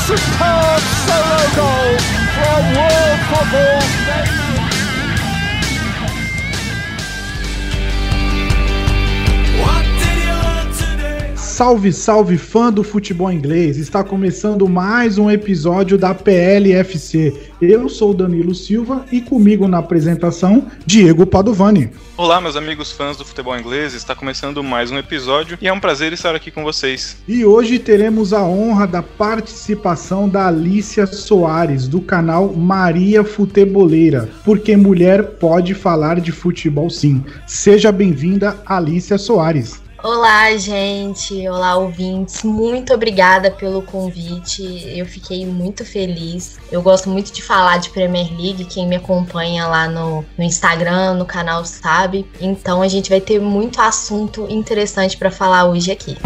superb solo goal from world football. Salve, salve, fã do futebol inglês! Está começando mais um episódio da PLFC. Eu sou o Danilo Silva e comigo na apresentação, Diego Padovani. Olá, meus amigos fãs do futebol inglês, está começando mais um episódio e é um prazer estar aqui com vocês. E hoje teremos a honra da participação da Alícia Soares, do canal Maria Futeboleira, porque mulher pode falar de futebol sim. Seja bem-vinda, Alícia Soares. Olá, gente. Olá, ouvintes. Muito obrigada pelo convite. Eu fiquei muito feliz. Eu gosto muito de falar de Premier League. Quem me acompanha lá no Instagram, no canal, sabe. Então, a gente vai ter muito assunto interessante para falar hoje aqui.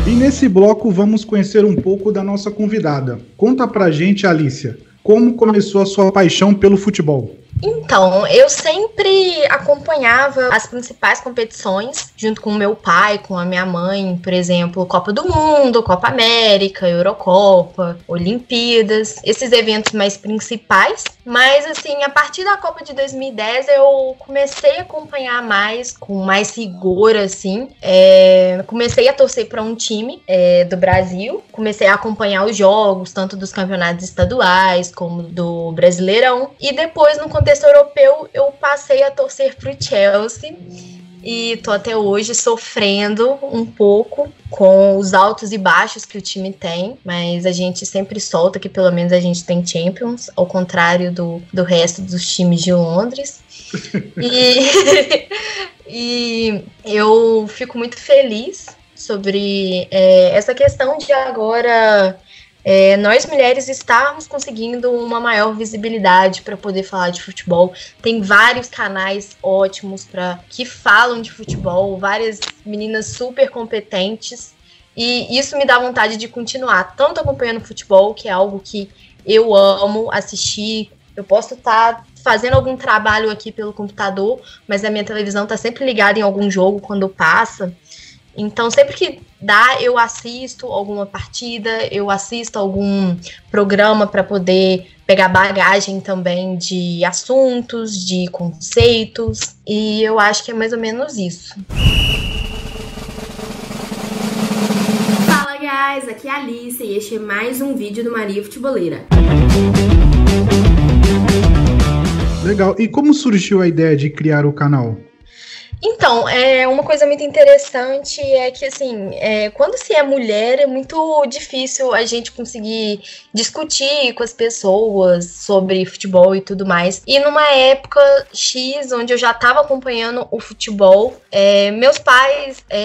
E nesse bloco, vamos conhecer um pouco da nossa convidada. Conta pra gente, Alícia, como começou a sua paixão pelo futebol? Então, eu sempre acompanhava as principais competições, junto com o meu pai, com a minha mãe, por exemplo, Copa do Mundo, Copa América, Eurocopa, Olimpíadas, esses eventos mais principais. Mas, assim, a partir da Copa de 2010, eu comecei a acompanhar mais, com mais rigor, assim. Comecei a torcer para um time do Brasil, comecei a acompanhar os jogos, tanto dos campeonatos estaduais, como do Brasileirão. E depois, no contexto europeu, eu passei a torcer pro Chelsea e tô até hoje sofrendo um pouco com os altos e baixos que o time tem, mas a gente sempre solta que pelo menos a gente tem Champions, ao contrário do resto dos times de Londres. E eu fico muito feliz sobre essa questão de agora nós mulheres estarmos conseguindo uma maior visibilidade para poder falar de futebol. Tem vários canais ótimos que falam de futebol, várias meninas super competentes, e isso me dá vontade de continuar, tanto acompanhando futebol, que é algo que eu amo assistir. Eu posso estar fazendo algum trabalho aqui pelo computador, mas a minha televisão está sempre ligada em algum jogo quando passa. Então, sempre que dá, eu assisto alguma partida, eu assisto algum programa para poder pegar bagagem também de assuntos, de conceitos, e eu acho que é mais ou menos isso. Fala, guys! Aqui é a Alice e este é mais um vídeo do Maria Futeboleira. Legal. E como surgiu a ideia de criar o canal? Então, uma coisa muito interessante é que, assim, quando se é mulher, é muito difícil a gente conseguir discutir com as pessoas sobre futebol e tudo mais. E numa época X, onde eu já estava acompanhando o futebol,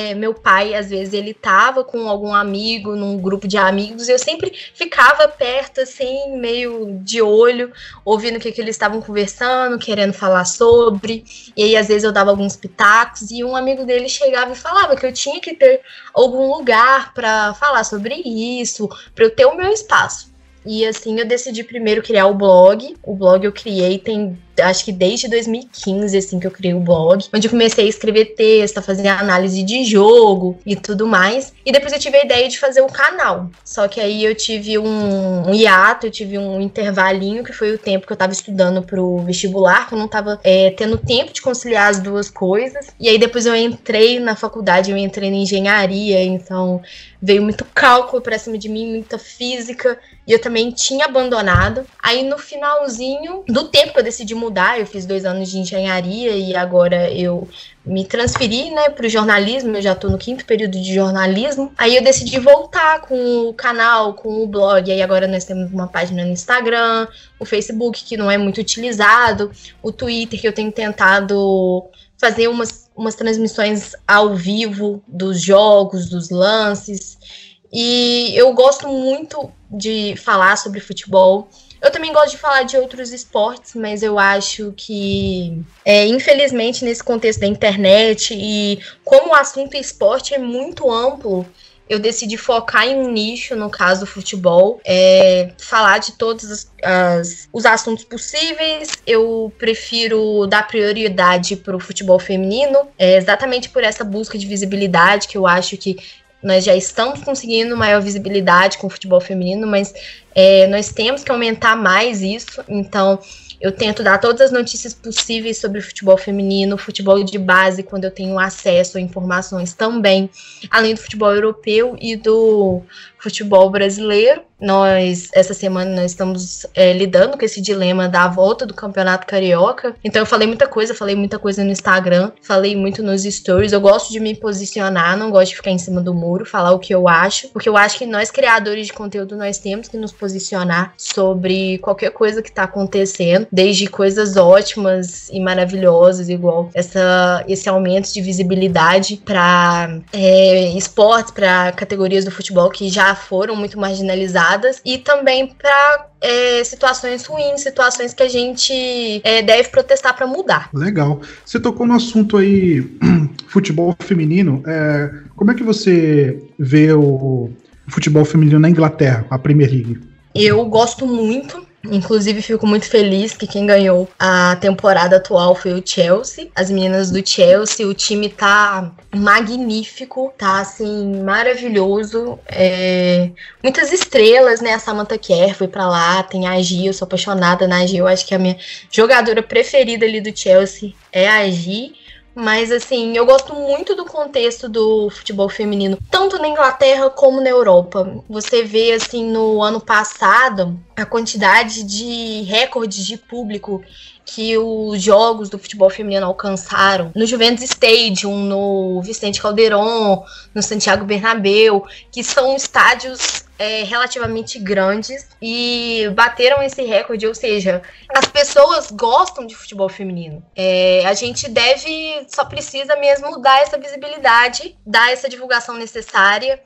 meu pai, às vezes, ele tava com algum amigo, num grupo de amigos, e eu sempre ficava perto, assim, meio de olho, ouvindo o que eles estavam conversando, querendo falar sobre, e aí, às vezes, eu dava alguns pitacos, e um amigo dele chegava e falava que eu tinha que ter algum lugar para falar sobre isso, para eu ter o meu espaço. E assim, eu decidi primeiro criar o blog. O blog eu criei acho que desde 2015, assim, que eu criei o blog, onde eu comecei a escrever texto, a fazer análise de jogo e tudo mais. E depois eu tive a ideia de fazer um canal. Só que aí eu tive um hiato, eu tive um intervalinho, que foi o tempo que eu tava estudando pro vestibular, que eu não tava tendo tempo de conciliar as duas coisas. E aí depois eu entrei na faculdade, eu entrei na engenharia, então veio muito cálculo pra cima de mim, muita física, e eu também tinha abandonado. Aí no finalzinho do tempo que eu decidi mudar, eu fiz 2 anos de engenharia e agora eu me transferi, para o jornalismo, eu já estou no 5º período de jornalismo. Aí eu decidi voltar com o canal, com o blog, aí agora nós temos uma página no Instagram, o Facebook, que não é muito utilizado, o Twitter, que eu tenho tentado fazer umas transmissões ao vivo dos jogos, dos lances, e eu gosto muito de falar sobre futebol. Eu também gosto de falar de outros esportes, mas eu acho que, infelizmente, nesse contexto da internet, e como o assunto esporte é muito amplo, eu decidi focar em um nicho, no caso do futebol, falar de todos os assuntos possíveis. Eu prefiro dar prioridade para o futebol feminino, exatamente por essa busca de visibilidade, que eu acho que nós já estamos conseguindo maior visibilidade com o futebol feminino, mas nós temos que aumentar mais isso. Então, eu tento dar todas as notícias possíveis sobre o futebol feminino, futebol de base, quando eu tenho acesso a informações também, além do futebol europeu e do futebol brasileiro. Essa semana, nós estamos lidando com esse dilema da volta do Campeonato Carioca. Então, eu falei muita coisa no Instagram, falei muito nos stories. Eu gosto de me posicionar, não gosto de ficar em cima do muro, falar o que eu acho, porque eu acho que nós, criadores de conteúdo, nós temos que nos posicionar sobre qualquer coisa que está acontecendo, desde coisas ótimas e maravilhosas, igual esse aumento de visibilidade para esportes, para categorias do futebol que já foram muito marginalizadas, e também para situações ruins, situações que a gente deve protestar para mudar. Legal. Você tocou no assunto aí, futebol feminino. Como é que você vê o futebol feminino na Inglaterra, a Premier League? Eu gosto muito. Inclusive, fico muito feliz que quem ganhou a temporada atual foi o Chelsea. As meninas do Chelsea, o time tá magnífico, tá, assim, maravilhoso. Muitas estrelas, né? A Samantha Kerr foi pra lá, tem a Gi, eu sou apaixonada na Gi. Eu acho que a minha jogadora preferida ali do Chelsea é a Gi. Mas, assim, eu gosto muito do contexto do futebol feminino, tanto na Inglaterra como na Europa. Você vê, assim, no ano passado, a quantidade de recordes de público que os jogos do futebol feminino alcançaram no Juventus Stadium, no Vicente Calderón, no Santiago Bernabéu, que são estádios relativamente grandes e bateram esse recorde, ou seja, as pessoas gostam de futebol feminino. A gente só precisa mesmo dar essa visibilidade, dar essa divulgação necessária,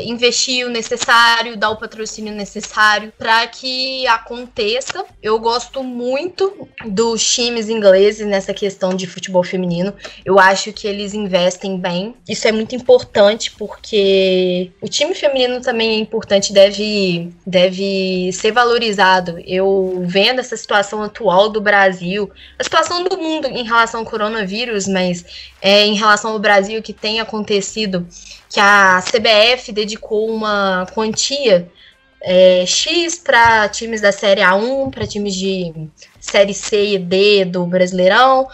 investir o necessário, dar o patrocínio necessário para que aconteça. Eu gosto muito dos times ingleses nessa questão de futebol feminino. Eu acho que eles investem bem. Isso é muito importante porque o time feminino também é importante, deve ser valorizado. Eu vendo essa situação atual do Brasil, a situação do mundo em relação ao coronavírus, mas em relação ao Brasil, que tem acontecido, que a CBF dedicou uma quantia X para times da Série A1, para times de Série C e D do Brasileirão,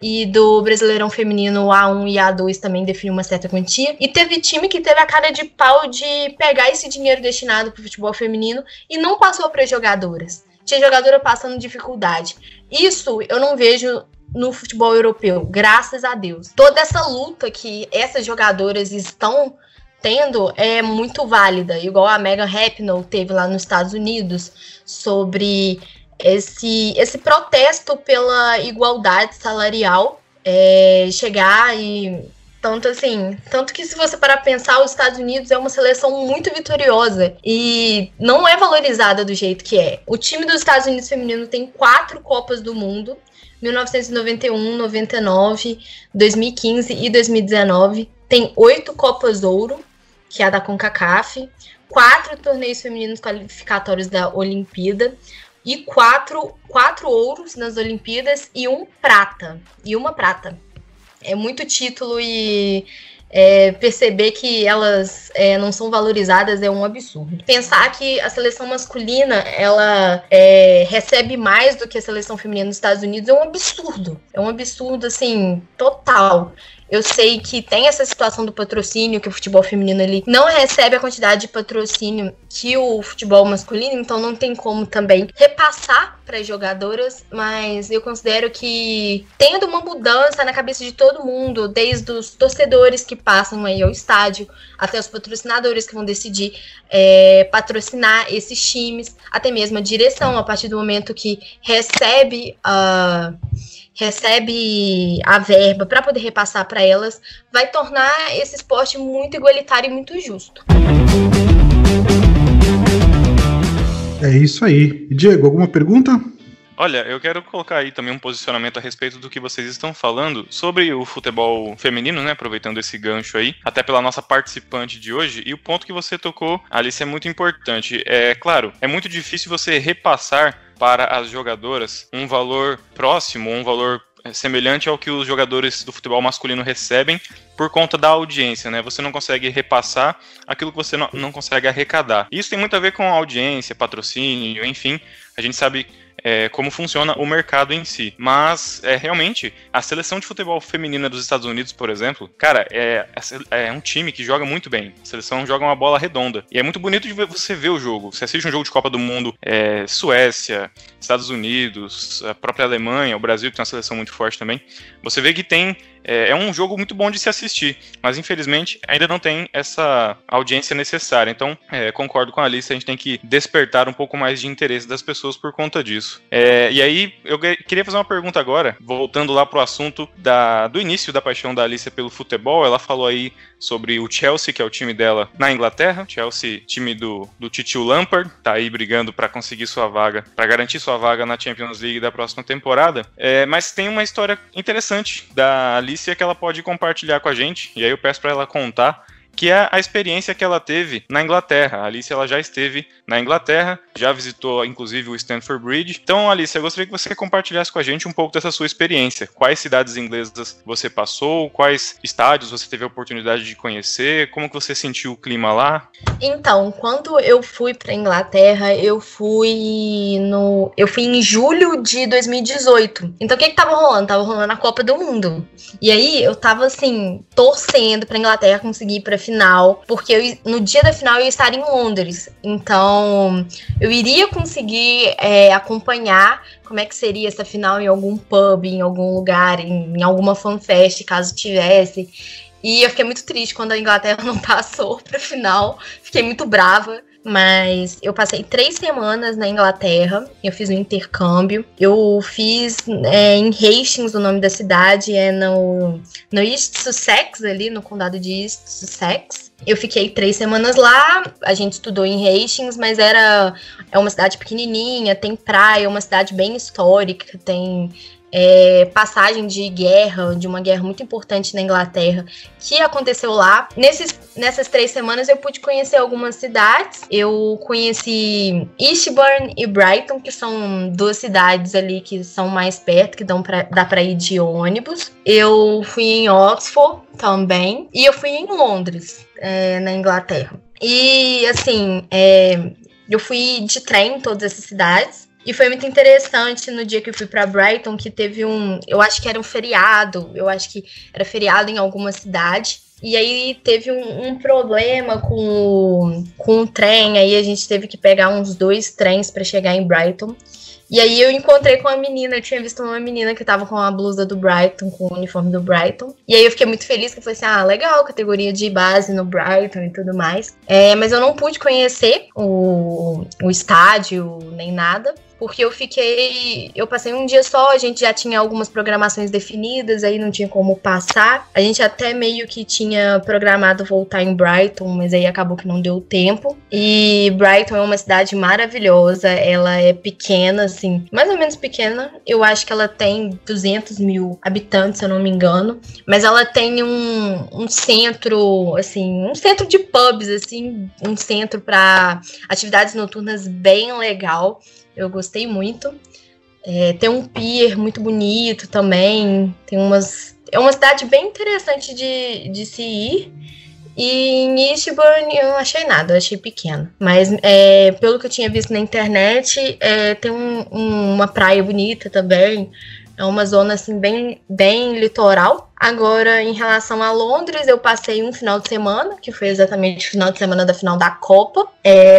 e do Brasileirão Feminino A1 e A2 também definiu uma certa quantia. E teve time que teve a cara de pau de pegar esse dinheiro destinado para o futebol feminino e não passou para as jogadoras. Tinha jogadora passando dificuldade. Isso eu não vejo no futebol europeu, graças a Deus. Toda essa luta que essas jogadoras estão tendo é muito válida, igual a Megan Rapinoe teve lá nos Estados Unidos, sobre esse protesto pela igualdade salarial, chegar e... Tanto que se você parar pra pensar, os Estados Unidos é uma seleção muito vitoriosa e não é valorizada do jeito que é. O time dos Estados Unidos feminino tem 4 Copas do Mundo, 1991, 99, 2015 e 2019. Tem 8 Copas Ouro, que é a da CONCACAF, 4 torneios femininos qualificatórios da Olimpíada e 4 ouros nas Olimpíadas e uma prata. É muito título e perceber que elas não são valorizadas é um absurdo. Pensar que a seleção masculina ela recebe mais do que a seleção feminina dos Estados Unidos é um absurdo. É um absurdo, assim, total. Eu sei que tem essa situação do patrocínio, que o futebol feminino ele não recebe a quantidade de patrocínio que o futebol masculino, então não tem como também repassar para as jogadoras, mas eu considero que tendo uma mudança na cabeça de todo mundo, desde os torcedores que passam aí ao estádio, até os patrocinadores que vão decidir patrocinar esses times, até mesmo a direção, a partir do momento que recebe a verba para poder repassar para elas, vai tornar esse esporte muito igualitário e muito justo. É isso aí. Diego, alguma pergunta? Olha, eu quero colocar aí também um posicionamento a respeito do que vocês estão falando sobre o futebol feminino, né, aproveitando esse gancho aí, até pela nossa participante de hoje, e o ponto que você tocou, Alice, é muito importante. Claro, é muito difícil você repassar para as jogadoras um valor próximo, um valor semelhante ao que os jogadores do futebol masculino recebem por conta da audiência, né? Você não consegue repassar aquilo que você não consegue arrecadar. Isso tem muito a ver com audiência, patrocínio, enfim, a gente sabe como funciona o mercado em si. Mas, realmente, a seleção de futebol feminina dos Estados Unidos, por exemplo, cara, é um time que joga muito bem. A seleção joga uma bola redonda. E é muito bonito de você ver o jogo. Você assiste um jogo de Copa do Mundo, Suécia, Estados Unidos, a própria Alemanha, o Brasil, que tem uma seleção muito forte também. Você vê que tem... É um jogo muito bom de se assistir, mas infelizmente ainda não tem essa audiência necessária. Então, concordo com a Alice, a gente tem que despertar um pouco mais de interesse das pessoas por conta disso. E aí, eu queria fazer uma pergunta agora, voltando lá pro assunto do início da paixão da Alice pelo futebol. Ela falou aí sobre o Chelsea, que é o time dela na Inglaterra. Chelsea, time do Titio Lampard, tá aí brigando para conseguir sua vaga, para garantir sua vaga na Champions League da próxima temporada. Mas tem uma história interessante da Alice que ela pode compartilhar com a gente, e aí eu peço para ela contar, que é a experiência que ela teve na Inglaterra. A Alice, ela já esteve na Inglaterra, já visitou inclusive o Stamford Bridge. Então, Alice, eu gostaria que você compartilhasse com a gente um pouco dessa sua experiência. Quais cidades inglesas você passou? Quais estádios você teve a oportunidade de conhecer? Como que você sentiu o clima lá? Então, quando eu fui pra Inglaterra, eu fui em julho de 2018. Então, o que tava rolando? Tava rolando a Copa do Mundo. E aí, eu tava, assim, torcendo pra Inglaterra conseguir ir pra final, porque no dia da final eu ia estar em Londres. Então, eu iria conseguir acompanhar como é que seria essa final em algum pub, em algum lugar, em alguma fanfest, caso tivesse. E eu fiquei muito triste quando a Inglaterra não passou pra final. Fiquei muito brava. Mas eu passei 3 semanas na Inglaterra, eu fiz um intercâmbio, eu fiz em Hastings, o nome da cidade, no East Sussex, ali no condado de East Sussex. Eu fiquei 3 semanas lá, a gente estudou em Hastings, mas é uma cidade pequenininha, tem praia, é uma cidade bem histórica, tem... passagem de uma guerra muito importante na Inglaterra que aconteceu lá. Nessas 3 semanas eu pude conhecer algumas cidades. Eu conheci Eastbourne e Brighton, que são 2 cidades ali que são mais perto, que dá pra ir de ônibus. Eu fui em Oxford também e eu fui em Londres, na Inglaterra. E assim, eu fui de trem em todas essas cidades. E foi muito interessante no dia que eu fui pra Brighton, que teve eu acho que era um feriado, em alguma cidade. E aí teve um problema com o trem, aí a gente teve que pegar uns 2 trens pra chegar em Brighton. E aí eu encontrei com uma menina, eu tinha visto uma menina que tava com a blusa do Brighton, com o uniforme do Brighton. E aí eu fiquei muito feliz, que eu falei assim, legal, categoria de base no Brighton e tudo mais. Mas eu não pude conhecer o estádio, nem nada. Porque eu passei um dia só, a gente já tinha algumas programações definidas, aí não tinha como passar. A gente até meio que tinha programado voltar em Brighton, mas aí acabou que não deu tempo. E Brighton é uma cidade maravilhosa, ela é pequena, assim, mais ou menos pequena. Eu acho que ela tem 200 mil habitantes, se eu não me engano. Mas ela tem um centro, assim, um centro de pubs, assim, um centro para atividades noturnas bem legal. Eu gostei muito. Tem um pier muito bonito também. É uma cidade bem interessante de se ir. E em Eastbourne eu não achei nada, eu achei pequeno. Mas pelo que eu tinha visto na internet, tem uma praia bonita também. É uma zona assim bem, bem litoral. Agora, em relação a Londres, eu passei um final de semana, que foi exatamente o final de semana da final da Copa.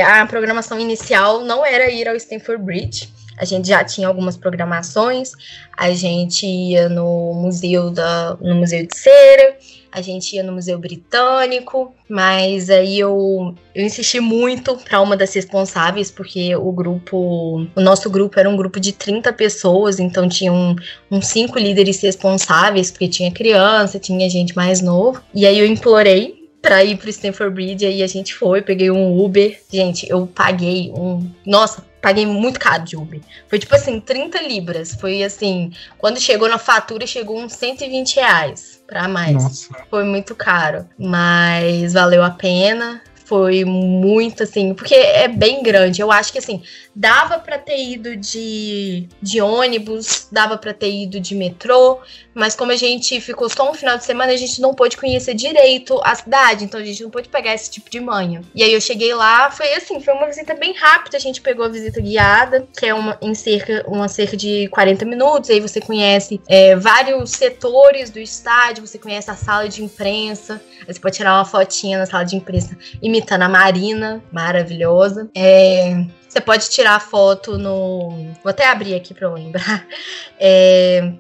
A programação inicial não era ir ao Stamford Bridge. A gente já tinha algumas programações. A gente ia no Museu de Cera. A gente ia no Museu Britânico, mas aí eu insisti muito para uma das responsáveis, porque o nosso grupo era um grupo de 30 pessoas, então tinha uns 5 líderes responsáveis, porque tinha criança, tinha gente mais novo. E aí eu implorei para ir pro Stamford Bridge, aí a gente foi, peguei um Uber. Gente, eu paguei paguei muito caro de Uber. Foi tipo assim, 30 libras. Foi assim, quando chegou na fatura, chegou uns 120 reais pra mais. Nossa. Foi muito caro, mas valeu a pena. Foi muito, assim, porque é bem grande. Eu acho que, assim, dava pra ter ido de ônibus, dava pra ter ido de metrô, mas como a gente ficou só um final de semana, a gente não pôde conhecer direito a cidade, então a gente não pôde pegar esse tipo de manha. E aí eu cheguei lá, foi uma visita bem rápida, a gente pegou a visita guiada, que é cerca de 40 minutos, aí você conhece vários setores do estádio, você conhece a sala de imprensa, aí você pode tirar uma fotinha na sala de imprensa imitando a Marina, maravilhosa. Você pode tirar foto no... Vou até abrir aqui pra eu lembrar.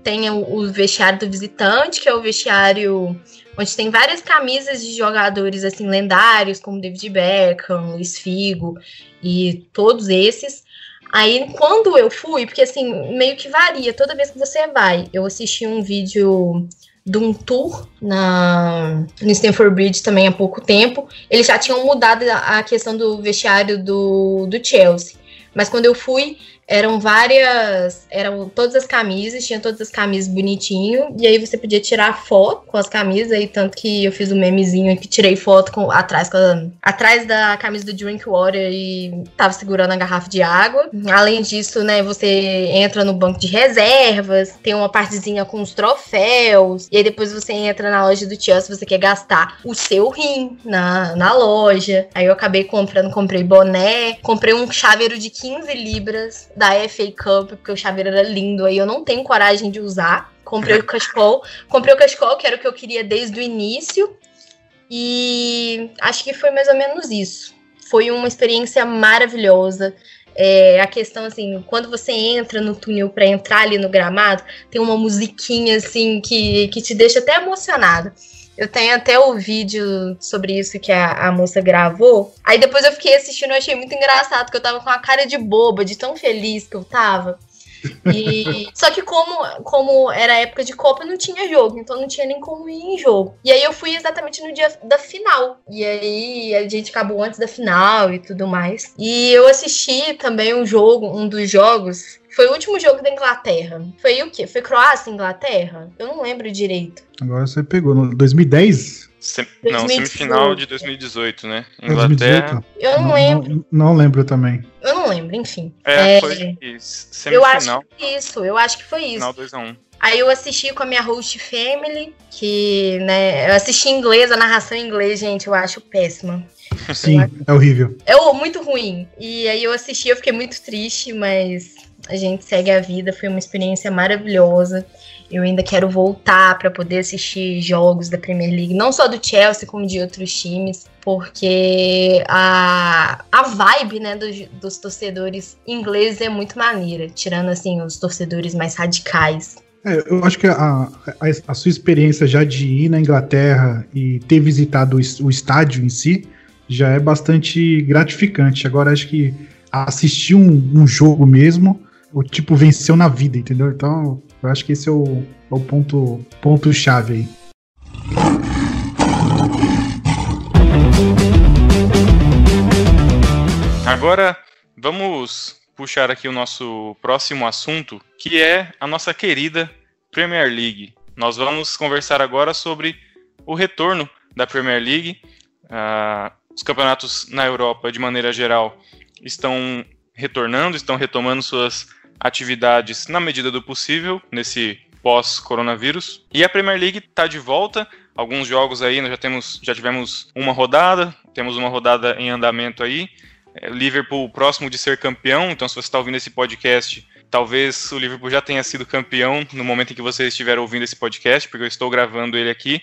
Tem o vestiário do visitante, que é o vestiário onde tem várias camisas de jogadores assim, lendários, como David Beckham, Luiz Figo e todos esses. Aí, quando eu fui, porque assim, meio que varia, toda vez que você vai. Eu assisti um vídeo de um tour no Stamford Bridge também há pouco tempo. Eles já tinham mudado a questão do vestiário do Chelsea. Mas quando eu fui, eram todas as camisas, tinha todas as camisas bonitinho, e aí você podia tirar foto com as camisas, aí tanto que eu fiz um memezinho que tirei foto atrás da camisa do Drinkwater e tava segurando a garrafa de água. Além disso, né, você entra no banco de reservas, tem uma partezinha com os troféus, e aí depois você entra na loja do Chelsea se você quer gastar o seu rim na loja. Aí eu comprei boné, comprei um chaveiro de 15 libras da FA Cup, porque o chaveiro era lindo, aí eu não tenho coragem de usar. Comprei o cachecol, que era o que eu queria desde o início, e acho que foi mais ou menos isso. Foi uma experiência maravilhosa. A questão, assim, quando você entra no túnel pra entrar ali no gramado, tem uma musiquinha, assim, que te deixa até emocionado. Eu tenho até o vídeo sobre isso que a moça gravou. Aí depois eu fiquei assistindo, eu achei muito engraçado, porque eu tava com a cara de boba, de tão feliz que eu tava. Só que como era época de Copa, não tinha jogo, então não tinha nem como ir em jogo. E aí eu fui exatamente no dia da final. E aí a gente acabou antes da final e tudo mais. E eu assisti também um dos jogos. Foi o último jogo da Inglaterra. Foi o quê? Foi Croácia e Inglaterra? Eu não lembro direito. Agora você pegou. No 2010? Não, semifinal de 2018, né? Inglaterra. 2018? Eu não lembro. Não lembro também. Eu não lembro, enfim. Foi isso. Semifinal. Eu acho que foi isso. Final 2-1. Aí eu assisti com a minha host family, que, né, eu assisti em inglês, a narração em inglês, gente, eu acho péssima. Sim, é horrível. É muito ruim. E aí eu assisti, eu fiquei muito triste, mas a gente segue a vida, foi uma experiência maravilhosa. Eu ainda quero voltar para poder assistir jogos da Premier League, não só do Chelsea, como de outros times, porque a vibe, né, dos torcedores ingleses é muito maneira, tirando, assim, os torcedores mais radicais. Eu acho que a sua experiência já de ir na Inglaterra e ter visitado o estádio em si já é bastante gratificante. Agora, acho que assistir um jogo mesmo, o tipo venceu na vida, entendeu? Então, eu acho que esse é o ponto-chave aí. Agora, vamos puxar aqui o nosso próximo assunto, que é a nossa querida Premier League. Nós vamos conversar agora sobre o retorno da Premier League. Os campeonatos na Europa, de maneira geral, estão retomando suas atividades na medida do possível, nesse pós-coronavírus. E a Premier League está de volta. Alguns jogos aí, nós já tivemos uma rodada, temos uma rodada em andamento aí. Liverpool próximo de ser campeão, então se você está ouvindo esse podcast, talvez o Liverpool já tenha sido campeão no momento em que você estiver ouvindo esse podcast, porque eu estou gravando ele aqui.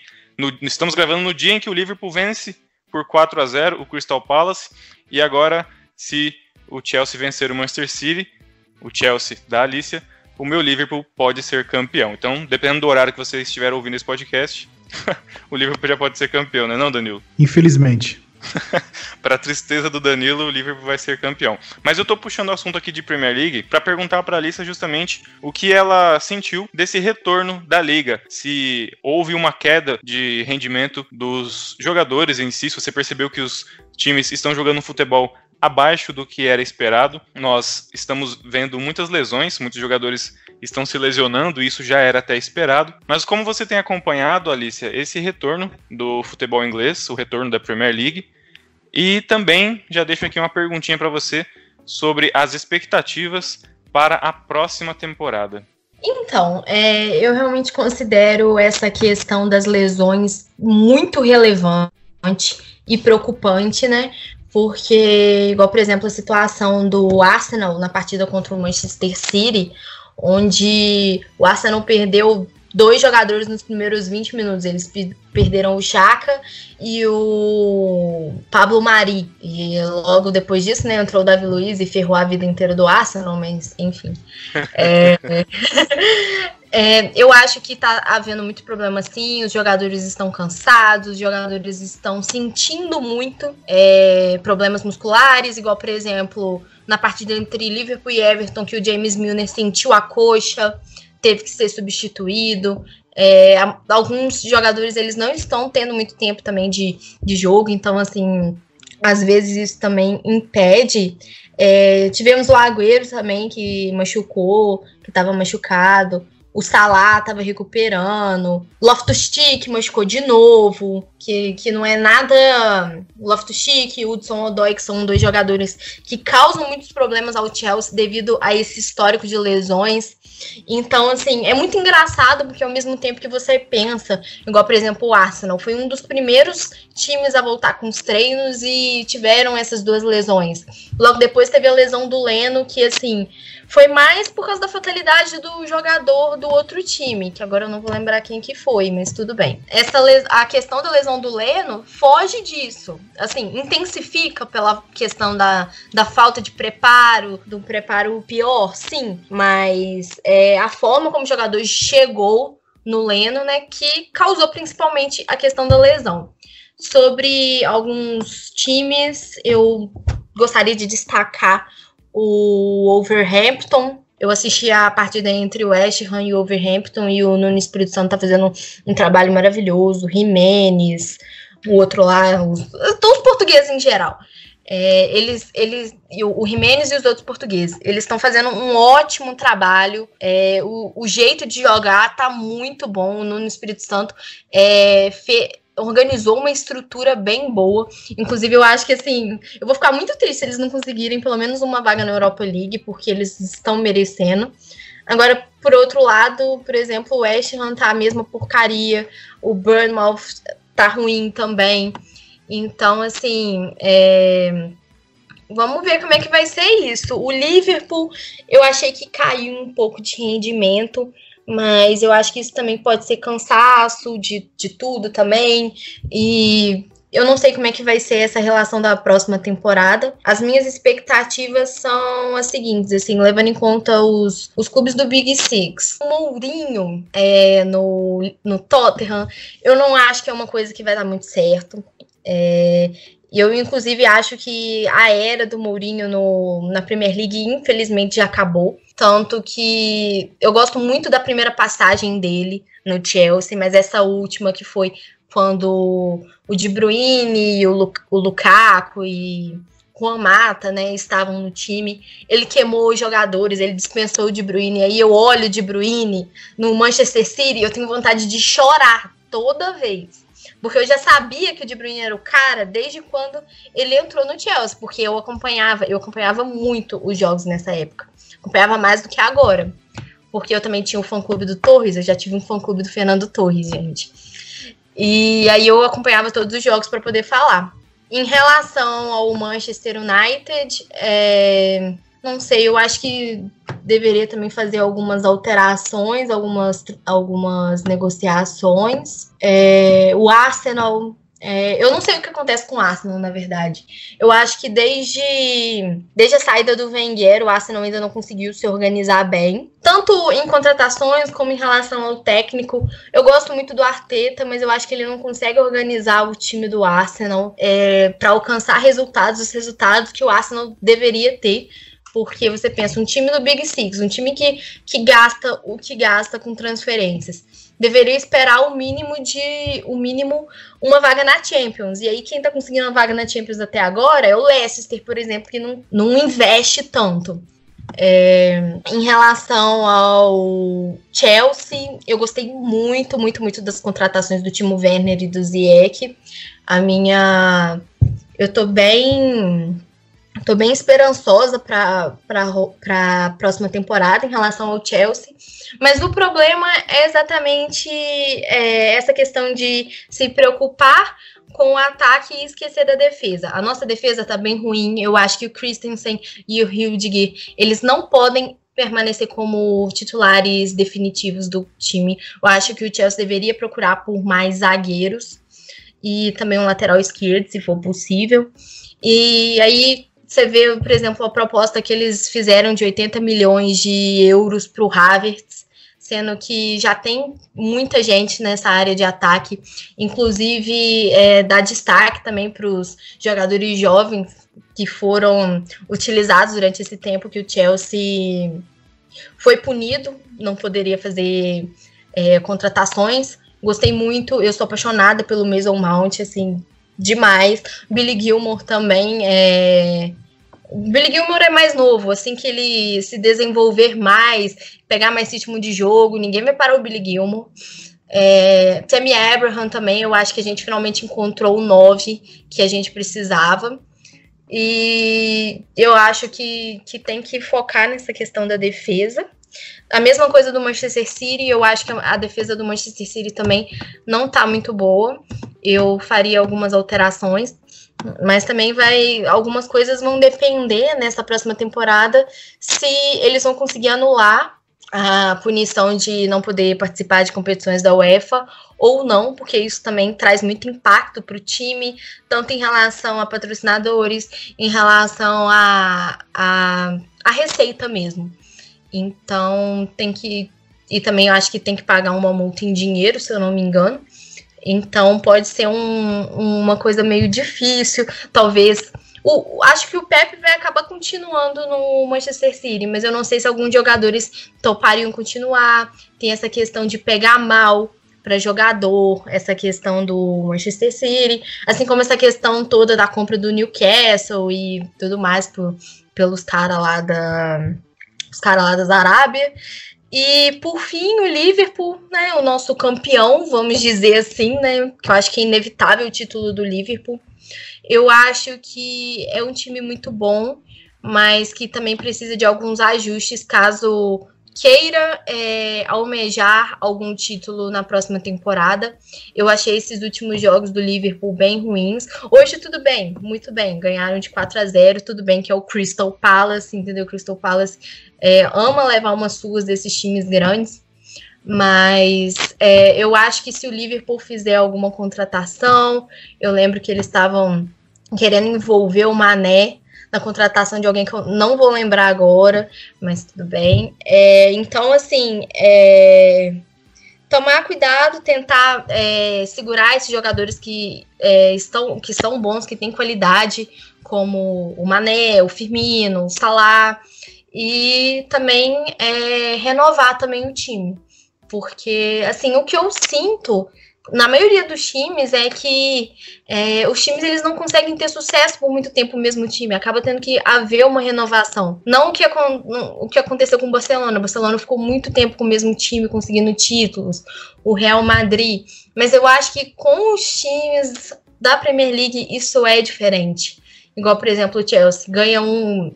Estamos gravando no dia em que o Liverpool vence por 4-0 o Crystal Palace, e agora, se o Chelsea vencer o Manchester City, o Chelsea da Alicia, o meu Liverpool pode ser campeão. Então, dependendo do horário que você estiver ouvindo esse podcast, o Liverpool já pode ser campeão, né, não, Danilo? Infelizmente. Para tristeza do Danilo, o Liverpool vai ser campeão. Mas eu tô puxando o assunto aqui de Premier League para perguntar para a Alicia justamente o que ela sentiu desse retorno da Liga. Se houve uma queda de rendimento dos jogadores em si, se você percebeu que os times estão jogando um futebol abaixo do que era esperado. Nós estamos vendo muitas lesões, muitos jogadores estão se lesionando, isso já era até esperado. Mas como você tem acompanhado, Alicia, esse retorno do futebol inglês, o retorno da Premier League, E também já deixo aqui uma perguntinha para você sobre as expectativas para a próxima temporada. Então, eu realmente considero essa questão das lesões muito relevante e preocupante, né? Porque, igual, por exemplo, a situação do Arsenal na partida contra o Manchester City, onde o Arsenal perdeu 2 jogadores nos primeiros 20 minutos. Eles perderam o Xhaka e o Pablo Mari. E logo depois disso, né, entrou o Davi Luiz e ferrou a vida inteira do Arsenal, mas enfim. Eu acho que tá havendo muito problema sim, os jogadores estão cansados, os jogadores estão sentindo muito problemas musculares, igual, por exemplo, na partida entre Liverpool e Everton, que o James Milner sentiu a coxa, teve que ser substituído. Alguns jogadores eles não estão tendo muito tempo também de jogo, então assim, às vezes isso também impede. Tivemos o Agüero também, que machucou, que estava machucado. O Salah estava recuperando. Loftus-Cheek machucou de novo, que não é nada. Loftus-Cheek e Hudson-Odoi, que são 2 jogadores que causam muitos problemas ao Chelsea devido a esse histórico de lesões. Então, assim, é muito engraçado, porque ao mesmo tempo que você pensa, igual, por exemplo, o Arsenal, foi um dos primeiros times a voltar com os treinos e tiveram essas 2 lesões. Logo depois teve a lesão do Leno, que, assim, foi mais por causa da fatalidade do jogador do outro time, que agora eu não vou lembrar quem que foi, mas tudo bem. A questão da lesão do Leno foge disso. Assim, intensifica pela questão da falta de preparo, do preparo pior, sim, mas a forma como o jogador chegou no Leno, né, que causou principalmente a questão da lesão. Sobre alguns times, eu gostaria de destacar o Wolverhampton. Eu assisti a partida entre o West Ham e o Wolverhampton, e o Nuno Espírito Santo tá fazendo um trabalho maravilhoso. Jimenez, o outro lá, todos os portugueses em geral. O Jimenez e os outros portugueses, eles estão fazendo um ótimo trabalho. O jeito de jogar tá muito bom. O Nuno Espírito Santo organizou uma estrutura bem boa. Inclusive, eu acho que, assim, eu vou ficar muito triste se eles não conseguirem pelo menos uma vaga na Europa League, porque eles estão merecendo. Agora, por outro lado, por exemplo, o West Ham tá a mesma porcaria, o Bournemouth tá ruim também. Então, assim, vamos ver como é que vai ser isso. O Liverpool, eu achei que caiu um pouco de rendimento, mas eu acho que isso também pode ser cansaço de tudo também, e eu não sei como é que vai ser essa relação da próxima temporada. As minhas expectativas são as seguintes, assim, levando em conta os clubes do Big Six. O Mourinho no Tottenham, eu não acho que é uma coisa que vai dar muito certo. Eu, inclusive, acho que a era do Mourinho na Premier League, infelizmente, já acabou. Tanto que eu gosto muito da primeira passagem dele no Chelsea, mas essa última, que foi quando o De Bruyne, o Lukaku e Juan Mata, né, estavam no time, ele queimou os jogadores, ele dispensou o De Bruyne. Aí eu olho o De Bruyne no Manchester City e eu tenho vontade de chorar toda vez. Porque eu já sabia que o De Bruyne era o cara desde quando ele entrou no Chelsea, porque eu acompanhava muito os jogos nessa época. Acompanhava mais do que agora, porque eu também tinha o fã-clube do Torres, eu já tive um fã-clube do Fernando Torres, gente. E aí eu acompanhava todos os jogos para poder falar. Em relação ao Manchester United, não sei, eu acho que deveria também fazer algumas alterações, algumas negociações. O Arsenal, eu não sei o que acontece com o Arsenal, na verdade. Eu acho que desde a saída do Wenger, o Arsenal ainda não conseguiu se organizar bem. Tanto em contratações como em relação ao técnico. Eu gosto muito do Arteta, mas eu acho que ele não consegue organizar o time do Arsenal para alcançar os resultados que o Arsenal deveria ter. Porque você pensa, um time do Big Six, um time que gasta o que gasta com transferências, deveria esperar o mínimo uma vaga na Champions. E aí quem tá conseguindo uma vaga na Champions até agora é o Leicester, por exemplo, que não investe tanto. Em relação ao Chelsea, eu gostei muito, muito, muito das contratações do Timo Werner e do Ziyech. eu tô bem esperançosa para a próxima temporada em relação ao Chelsea, mas o problema é exatamente essa questão de se preocupar com o ataque e esquecer da defesa. A nossa defesa tá bem ruim, eu acho que o Christensen e o Rudiger, eles não podem permanecer como titulares definitivos do time. Eu acho que o Chelsea deveria procurar por mais zagueiros e também um lateral esquerdo, se for possível. E aí você vê, por exemplo, a proposta que eles fizeram de 80 milhões de euros para o Havertz, sendo que já tem muita gente nessa área de ataque, inclusive dá destaque também para os jogadores jovens que foram utilizados durante esse tempo que o Chelsea foi punido, não poderia fazer contratações. Gostei muito, eu sou apaixonada pelo Mason Mount, assim, demais. Billy Gilmour também Billy Gilmour é mais novo, assim que ele se desenvolver mais, pegar mais ritmo de jogo, ninguém vai parar o Billy Gilmour. Tammy Abraham também, eu acho que a gente finalmente encontrou o 9 que a gente precisava. E eu acho que tem que focar nessa questão da defesa. A mesma coisa do Manchester City, eu acho que a defesa do Manchester City também não tá muito boa. Eu faria algumas alterações, mas também algumas coisas vão depender nessa próxima temporada se eles vão conseguir anular a punição de não poder participar de competições da UEFA ou não, porque isso também traz muito impacto para o time, tanto em relação a patrocinadores, em relação a receita mesmo. Então e também eu acho que tem que pagar uma multa em dinheiro, se eu não me engano. Então pode ser uma coisa meio difícil, talvez. Acho que o Pep vai acabar continuando no Manchester City, mas eu não sei se alguns jogadores topariam continuar. Tem essa questão de pegar mal para jogador, essa questão do Manchester City, assim como essa questão toda da compra do Newcastle e tudo mais pelos caras lá da Arábia. E, por fim, o Liverpool, né, o nosso campeão, vamos dizer assim, né, que eu acho que é inevitável o título do Liverpool. Eu acho que é um time muito bom, mas que também precisa de alguns ajustes caso queira almejar algum título na próxima temporada. Eu achei esses últimos jogos do Liverpool bem ruins. Hoje tudo bem, muito bem, ganharam de 4-0, tudo bem que é o Crystal Palace, entendeu? O Crystal Palace ama levar umas suas desses times grandes, mas eu acho que se o Liverpool fizer alguma contratação, eu lembro que eles estavam querendo envolver o Mané na contratação de alguém que eu não vou lembrar agora, mas tudo bem. Então, assim, tomar cuidado, tentar segurar esses jogadores que são bons, que têm qualidade, como o Mané, o Firmino, o Salah, e também renovar também o time. Porque, assim, o que eu sinto na maioria dos times é que os times eles não conseguem ter sucesso por muito tempo o mesmo time, acaba tendo que haver uma renovação. Não o que aconteceu com o Barcelona. O Barcelona ficou muito tempo com o mesmo time, conseguindo títulos, o Real Madrid, mas eu acho que com os times da Premier League isso é diferente. Igual, por exemplo, o Chelsea ganha um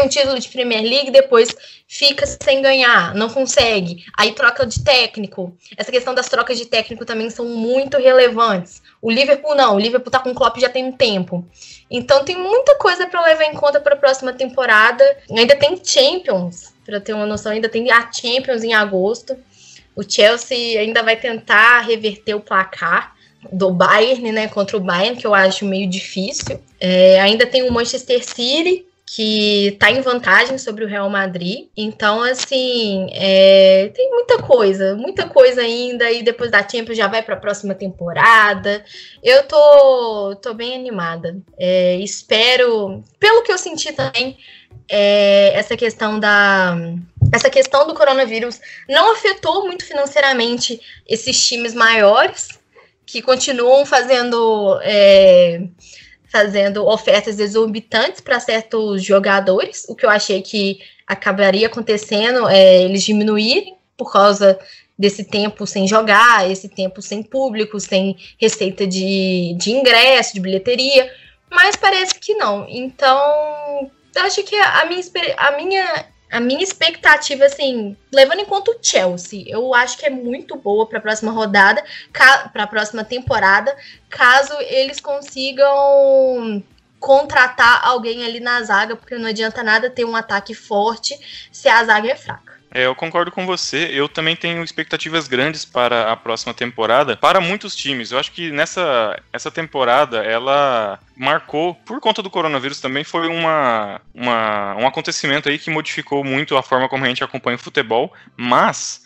título de Premier League, depois fica sem ganhar, não consegue, aí troca de técnico. Essa questão das trocas de técnico também são muito relevantes. O Liverpool não, o Liverpool tá com o Klopp já tem um tempo. Então tem muita coisa para levar em conta para a próxima temporada. Ainda tem Champions, para ter uma noção, ainda tem a Champions em agosto. O Chelsea ainda vai tentar reverter o placar do Bayern, né, contra o Bayern, que eu acho meio difícil. Ainda tem o Manchester City, que tá em vantagem sobre o Real Madrid. Então, assim, tem muita coisa ainda, e depois da Champions já vai para a próxima temporada. Eu tô bem animada. Espero, pelo que eu senti também, essa questão do coronavírus não afetou muito financeiramente esses times maiores, que continuam fazendo ofertas exorbitantes para certos jogadores, o que eu achei que acabaria acontecendo eles diminuírem por causa desse tempo sem jogar, esse tempo sem público, sem receita de ingresso, de bilheteria, mas parece que não. Então, eu acho que a minha expectativa, assim, levando em conta o Chelsea, eu acho que é muito boa para a próxima rodada, para a próxima temporada, caso eles consigam contratar alguém ali na zaga, porque não adianta nada ter um ataque forte se a zaga é fraca. Eu concordo com você, eu também tenho expectativas grandes para a próxima temporada, para muitos times. Eu acho que essa temporada, ela marcou, por conta do coronavírus também, foi um acontecimento aí que modificou muito a forma como a gente acompanha o futebol, mas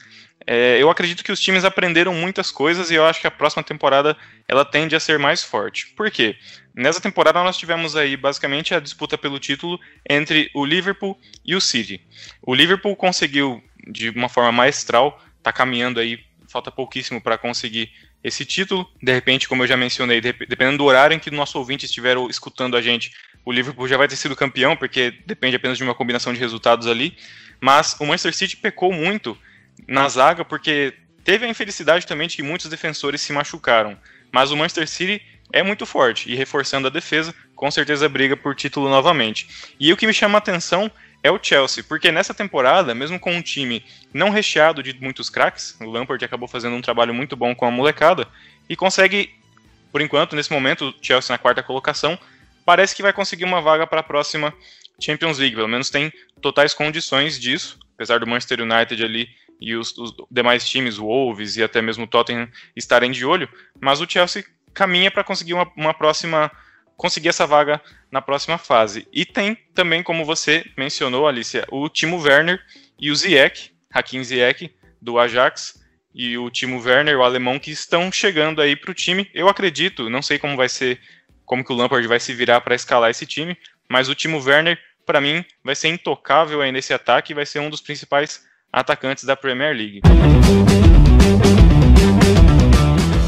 eu acredito que os times aprenderam muitas coisas e eu acho que a próxima temporada ela tende a ser mais forte. Por quê? Nessa temporada nós tivemos aí basicamente a disputa pelo título entre o Liverpool e o City. O Liverpool conseguiu de uma forma maestral, tá caminhando aí, falta pouquíssimo para conseguir esse título. De repente, como eu já mencionei, dependendo do horário em que o nosso ouvinte estiver escutando a gente, o Liverpool já vai ter sido campeão, porque depende apenas de uma combinação de resultados ali. Mas o Manchester City pecou muito na zaga, porque teve a infelicidade também de que muitos defensores se machucaram. Mas o Manchester City é muito forte, e reforçando a defesa, com certeza briga por título novamente. E o que me chama a atenção é o Chelsea, porque nessa temporada, mesmo com um time não recheado de muitos craques, o Lampard acabou fazendo um trabalho muito bom com a molecada, e consegue, por enquanto, nesse momento, o Chelsea na 4ª colocação, parece que vai conseguir uma vaga para a próxima Champions League, pelo menos tem totais condições disso, apesar do Manchester United ali e os demais times, o Wolves e até mesmo o Tottenham estarem de olho, mas o Chelsea caminha para conseguir conseguir essa vaga na próxima fase. E tem também, como você mencionou, Alicia, o Timo Werner e o Ziyech, Hakim Ziyech, do Ajax, e o Timo Werner, o alemão, que estão chegando aí para o time. Eu acredito, não sei como vai ser, como que o Lampard vai se virar para escalar esse time, mas o Timo Werner, para mim, vai ser intocável aí nesse ataque e vai ser um dos principais atacantes da Premier League.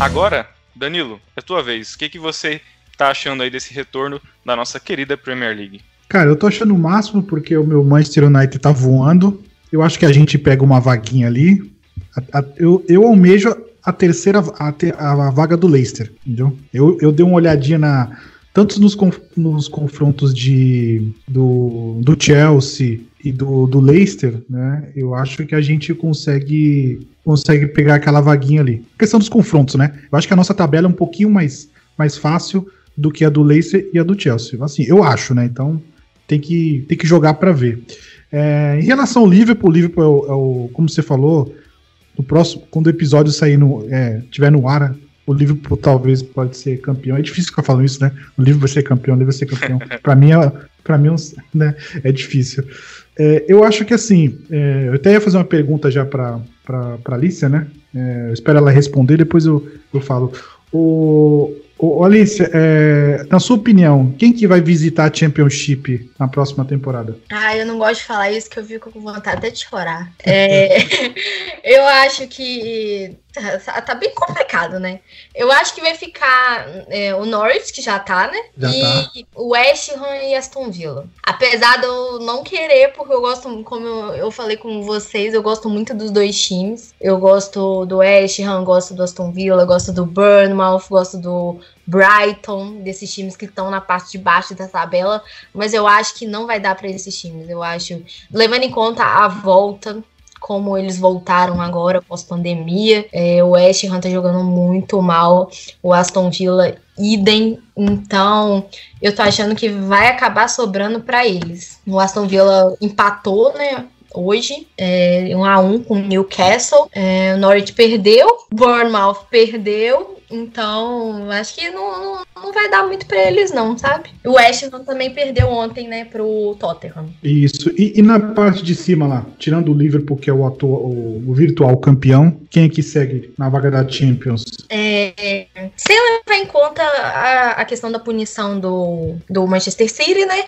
Agora, Danilo, é tua vez. O que você tá achando aí desse retorno da nossa querida Premier League? Cara, eu tô achando o máximo porque o meu Manchester United tá voando. Eu acho que a gente pega uma vaguinha ali. Eu almejo a vaga do Leicester, entendeu? Eu dei uma olhadinha tanto nos confrontos do Chelsea e do Leicester, né? Eu acho que a gente consegue pegar aquela vaguinha ali. A questão dos confrontos, né? Eu acho que a nossa tabela é um pouquinho mais fácil do que a do Leicester e a do Chelsea. Assim, eu acho, né? Então tem que jogar para ver. Em relação ao Liverpool, como você falou, no próximo, quando o episódio sair tiver no ar, o Liverpool talvez pode ser campeão. É difícil ficar falando isso, né? O Liverpool vai ser campeão, o Liverpool vai ser campeão. Pra mim né, é difícil. Eu acho que assim, eu até ia fazer uma pergunta já pra Alicia, né? Eu espero ela responder, depois eu falo. Alicia, na sua opinião, quem que vai visitar a Championship na próxima temporada? Eu não gosto de falar isso, que eu fico com vontade até de chorar. Eu acho que tá bem complicado, né? Eu acho que vai ficar o Norwich, que já tá, né? O West Ham e Aston Villa. Apesar de eu não querer, porque eu gosto, como eu falei com vocês, eu gosto muito dos dois times. Eu gosto do West Ham, gosto do Aston Villa, gosto do Bournemouth, gosto do Brighton, desses times que estão na parte de baixo da tabela, mas eu acho que não vai dar para esses times. Eu acho, levando em conta a volta, como eles voltaram agora pós-pandemia, o West Ham tá jogando muito mal, o Aston Villa idem, então eu tô achando que vai acabar sobrando para eles. O Aston Villa empatou, né, hoje, 1-1 com o Newcastle, o Norwich perdeu, o Bournemouth perdeu, então acho que não vai dar muito pra eles não, sabe? O West Ham também perdeu ontem, né, pro Tottenham. Isso, e na parte de cima lá, tirando o Liverpool, que é o virtual campeão, quem é que segue na vaga da Champions? Sem levar em conta a questão da punição do Manchester City, né,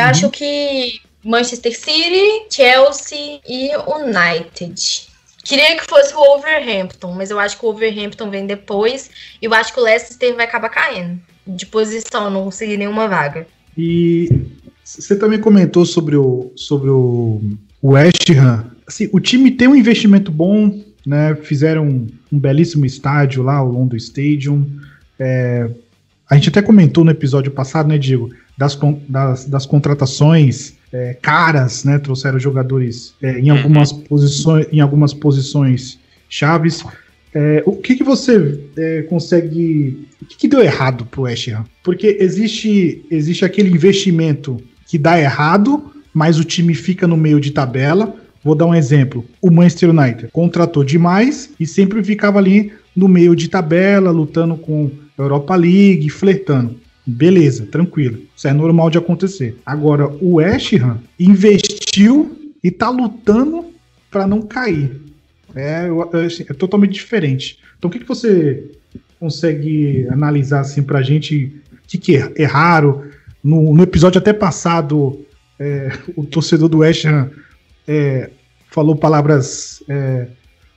acho que Manchester City, Chelsea e United. Queria que fosse o Wolverhampton, mas eu acho que o Wolverhampton vem depois e eu acho que o Leicester vai acabar caindo de posição, não conseguir nenhuma vaga. E você também comentou sobre o West Ham. Assim, o time tem um investimento bom, né? Fizeram um belíssimo estádio lá, o London Stadium. A gente até comentou no episódio passado, né, Diego, das contratações caras, né, trouxeram jogadores em algumas posições chaves. O que você consegue... O que deu errado pro West Ham? Porque existe aquele investimento que dá errado, mas o time fica no meio de tabela. Vou dar um exemplo. O Manchester United contratou demais e sempre ficava ali no meio de tabela, lutando com a Europa League, flertando. Beleza, tranquilo. Isso é normal de acontecer. Agora, o West Ham investiu e tá lutando para não cair. É totalmente diferente. Então, o que você consegue analisar assim pra gente? O que erraram? No episódio até passado, o torcedor do West Ham falou palavras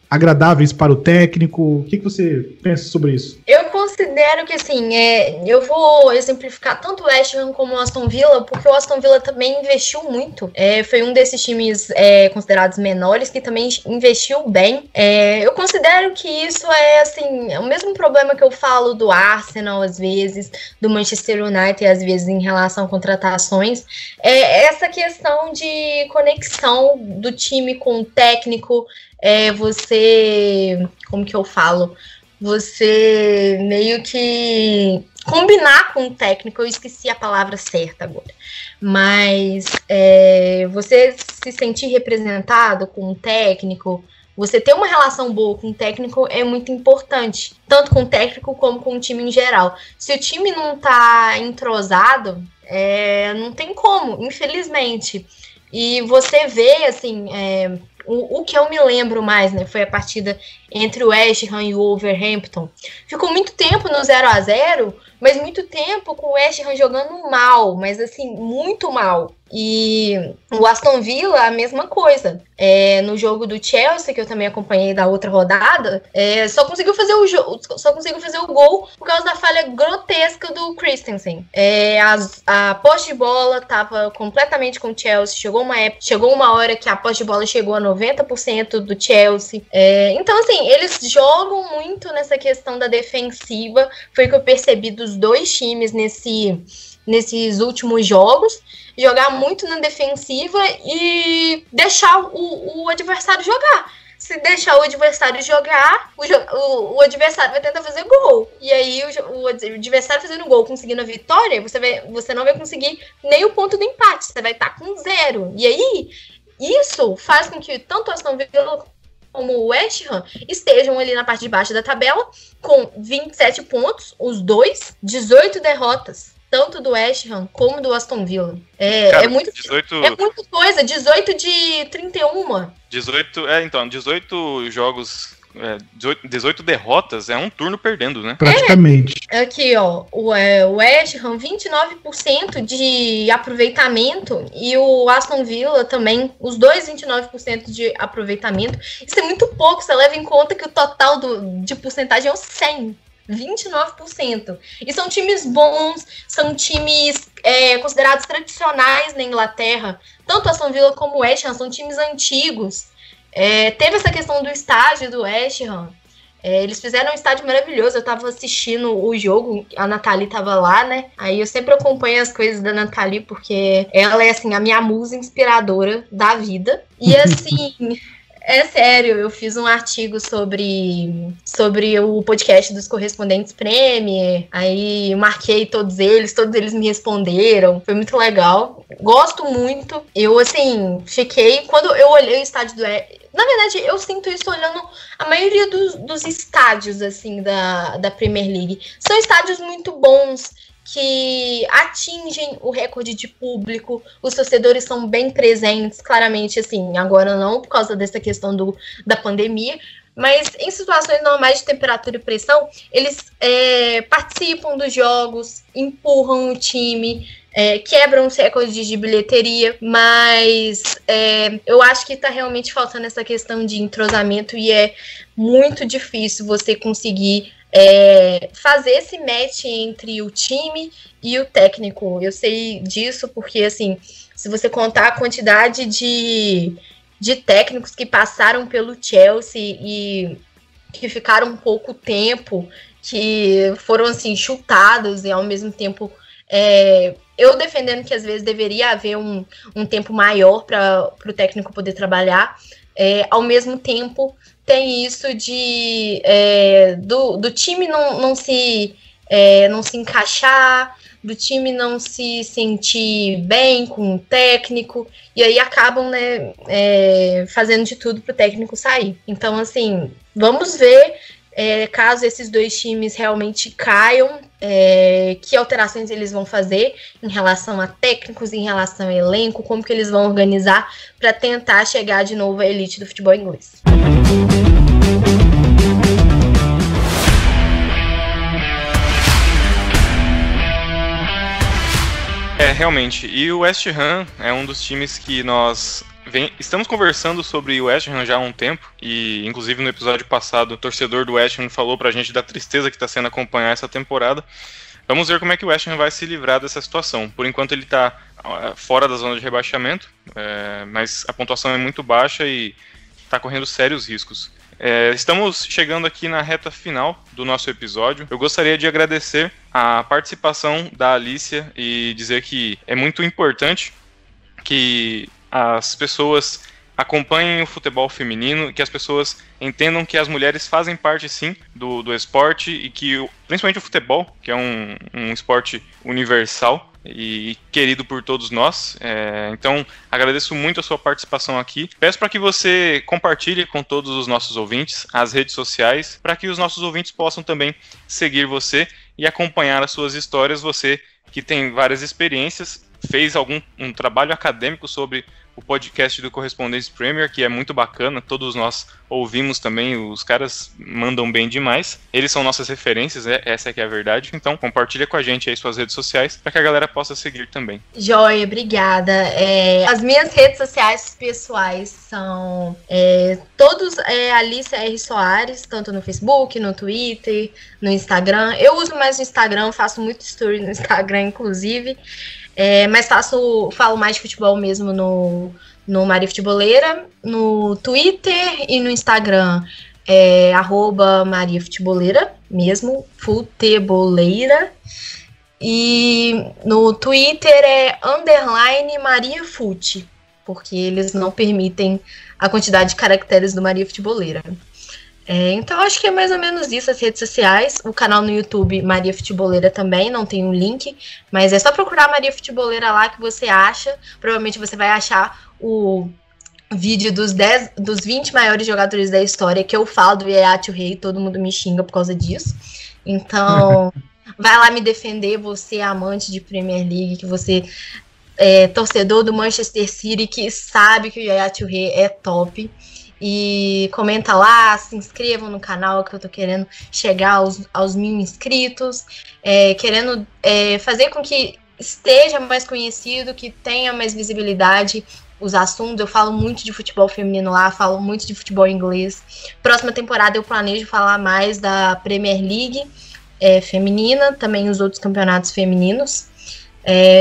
agradáveis para o técnico. O que você pensa sobre isso? Eu considero que, assim, eu vou exemplificar tanto o West Ham como o Aston Villa, porque o Aston Villa também investiu muito. Foi um desses times considerados menores que também investiu bem. Eu considero que isso assim, o mesmo problema que eu falo do Arsenal, às vezes, do Manchester United, às vezes, em relação a contratações. Essa questão de conexão do time com o técnico. Como que eu falo? Você meio que combinar com o técnico, eu esqueci a palavra certa agora, mas você se sentir representado com o técnico, você ter uma relação boa com o técnico é muito importante, tanto com o técnico como com o time em geral. Se o time não tá entrosado, não tem como, infelizmente. E você vê, assim, o que eu me lembro mais, né, foi a partida entre o West Ham e o Wolverhampton. Ficou muito tempo no 0-0, mas muito tempo com o West Ham jogando mal, mas assim, muito mal. E o Aston Villa, a mesma coisa. No jogo do Chelsea, que eu também acompanhei da outra rodada, só conseguiu fazer o gol por causa da falha grotesca do Christensen. A posse de bola estava completamente com o Chelsea. Chegou uma hora que a posse de bola chegou a 90% do Chelsea. Então, assim, eles jogam muito nessa questão da defensiva. Foi o que eu percebi dos dois times nesses últimos jogos. Jogar muito na defensiva e deixar o adversário jogar. Se deixar o adversário jogar, o adversário vai tentar fazer gol. E aí o adversário fazendo gol, conseguindo a vitória, você não vai conseguir nem o ponto do empate. Você vai estar com 0. E aí, isso faz com que tanto o Aston Villa como o West Ham estejam ali na parte de baixo da tabela, com 27 pontos, os dois, 18 derrotas. Tanto do West Ham como do Aston Villa. Cara, é muita coisa, 18 de 31. 18 jogos, 18 derrotas, é um turno perdendo, né? Praticamente. Aqui, ó, o West Ham, 29% de aproveitamento e o Aston Villa também, os dois 29% de aproveitamento. Isso é muito pouco, você leva em conta que o total de porcentagem é o 100%. 29%. E são times bons, são times considerados tradicionais na Inglaterra. Tanto a Aston Villa como o West Ham são times antigos. Teve essa questão do estádio do West Ham. Eles fizeram um estádio maravilhoso. Eu tava assistindo o jogo, a Nathalie tava lá, né? Aí eu sempre acompanho as coisas da Nathalie, porque ela é, assim, a minha musa inspiradora da vida. E, assim... É sério, eu fiz um artigo sobre o podcast dos correspondentes Premier, aí marquei todos eles me responderam, foi muito legal, gosto muito. Eu, assim, quando eu olhei o estádio do... Na verdade, eu sinto isso olhando a maioria dos estádios, assim, da Premier League. São estádios muito bons, que atingem o recorde de público, os torcedores são bem presentes, claramente, assim, agora não por causa dessa questão da pandemia, mas em situações normais de temperatura e pressão, eles participam dos jogos, empurram o time, quebram os recordes de bilheteria, mas eu acho que está realmente faltando essa questão de entrosamento e é muito difícil você conseguir fazer esse match entre o time e o técnico. Eu sei disso porque, assim, se você contar a quantidade de técnicos que passaram pelo Chelsea e que ficaram pouco tempo que foram assim chutados e ao mesmo tempo eu defendendo que às vezes deveria haver um tempo maior para o técnico poder trabalhar. Ao mesmo tempo tem isso de do time não se encaixar, do time não se sentir bem com o técnico, e aí acabam, né, fazendo de tudo para o técnico sair. Então, assim, vamos ver, caso esses dois times realmente caiam, que alterações eles vão fazer em relação a técnicos, em relação a elenco, como que eles vão organizar para tentar chegar de novo à elite do futebol inglês. Realmente, e o West Ham é um dos times que nós estamos conversando sobre o West Ham já há um tempo, e inclusive no episódio passado o torcedor do West Ham falou pra gente da tristeza que está sendo acompanhar essa temporada. Vamos ver como é que o West Ham vai se livrar dessa situação. Por enquanto ele está fora da zona de rebaixamento, mas a pontuação é muito baixa e está correndo sérios riscos. Estamos chegando aqui na reta final do nosso episódio. Eu gostaria de agradecer a participação da Alicia e dizer que é muito importante que as pessoas acompanhem o futebol feminino, que as pessoas entendam que as mulheres fazem parte sim do esporte e que principalmente o futebol, que é um esporte universal e querido por todos nós. Então agradeço muito a sua participação aqui. Peço para que você compartilhe com todos os nossos ouvintes as redes sociais, para que os nossos ouvintes possam também seguir você e acompanhar as suas histórias. Você que tem várias experiências, fez um trabalho acadêmico sobre o podcast do Correspondência Premier, que é muito bacana, todos nós ouvimos também, os caras mandam bem demais, eles são nossas referências, essa é que é a verdade. Então compartilha com a gente aí suas redes sociais, para que a galera possa seguir também. Joia, obrigada. As minhas redes sociais pessoais são todos Alicia R. Soares, tanto no Facebook, no Twitter, no Instagram. Eu uso mais o Instagram, faço muito story no Instagram, inclusive. Mas falo mais de futebol mesmo no Maria Futeboleira, no Twitter e no Instagram @Maria Futeboleira, mesmo, Futeboleira. E no Twitter _Maria Fute, porque eles não permitem a quantidade de caracteres do Maria Futeboleira. Então acho que é mais ou menos isso, as redes sociais. O canal no YouTube Maria Futeboleira também, não tem um link, mas é só procurar Maria Futeboleira lá que você acha. Provavelmente você vai achar o vídeo dos 20 maiores jogadores da história, que eu falo do Yaya Touré, todo mundo me xinga por causa disso. Então vai lá me defender, você é amante de Premier League, que você é torcedor do Manchester City, que sabe que o Yaya Touré é top. E comenta lá, se inscrevam no canal, que eu tô querendo chegar aos 1000 inscritos, querendo fazer com que esteja mais conhecido, que tenha mais visibilidade os assuntos. Eu falo muito de futebol feminino lá, falo muito de futebol inglês. Próxima temporada eu planejo falar mais da Premier League feminina, também os outros campeonatos femininos.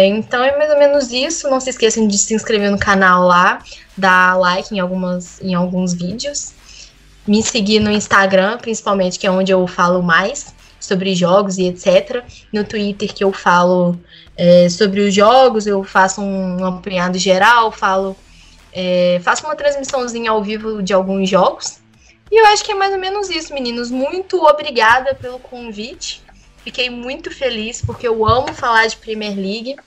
Então é mais ou menos isso. Não se esqueçam de se inscrever no canal lá, dar like em alguns vídeos, me seguir no Instagram, principalmente, que é onde eu falo mais sobre jogos e etc. No Twitter, que eu falo sobre os jogos, eu faço um apanhado geral, faço uma transmissãozinha ao vivo de alguns jogos. E eu acho que é mais ou menos isso, meninos. Muito obrigada pelo convite. Fiquei muito feliz, porque eu amo falar de Premier League,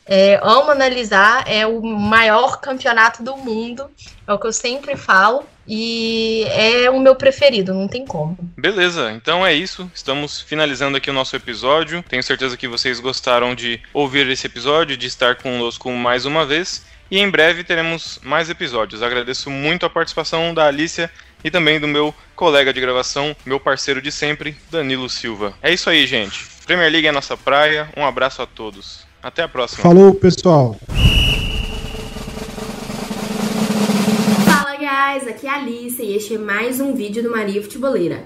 amo analisar, é o maior campeonato do mundo, é o que eu sempre falo, e é o meu preferido, não tem como. Beleza, então é isso, estamos finalizando aqui o nosso episódio. Tenho certeza que vocês gostaram de ouvir esse episódio, de estar conosco mais uma vez, e em breve teremos mais episódios. Agradeço muito a participação da Alicia e também do meu colega de gravação, meu parceiro de sempre, Danilo Silva. É isso aí, gente. Premier League é a nossa praia. Um abraço a todos. Até a próxima. Falou, pessoal. Fala, guys. Aqui é a Alice e este é mais um vídeo do Maria Futeboleira.